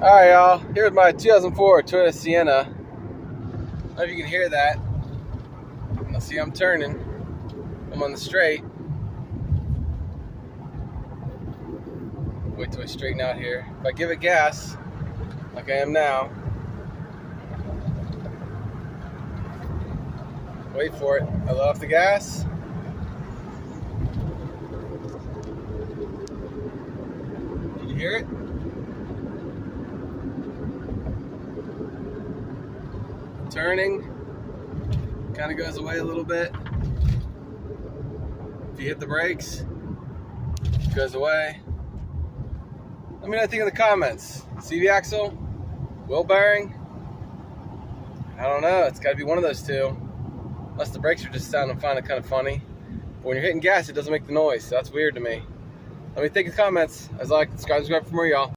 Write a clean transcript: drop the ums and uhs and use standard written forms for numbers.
Alright, y'all. Here's my 2004 Toyota Sienna. I don't know if you can hear that. Now, see, I'm turning. I'm on the straight. Wait till I straighten out here. If I give it gas, like I am now, wait for it. I let off the gas. Can you hear it? Turning, kind of goes away a little bit. If you hit the brakes, it goes away. Let me know what you think in the comments. CV axle, wheel bearing. I don't know. It's got to be one of those two. Unless the brakes are just sounding kind of funny. But when you're hitting gas, it doesn't make the noise. So that's weird to me. Let me think in the comments. As I like, subscribe for more, y'all.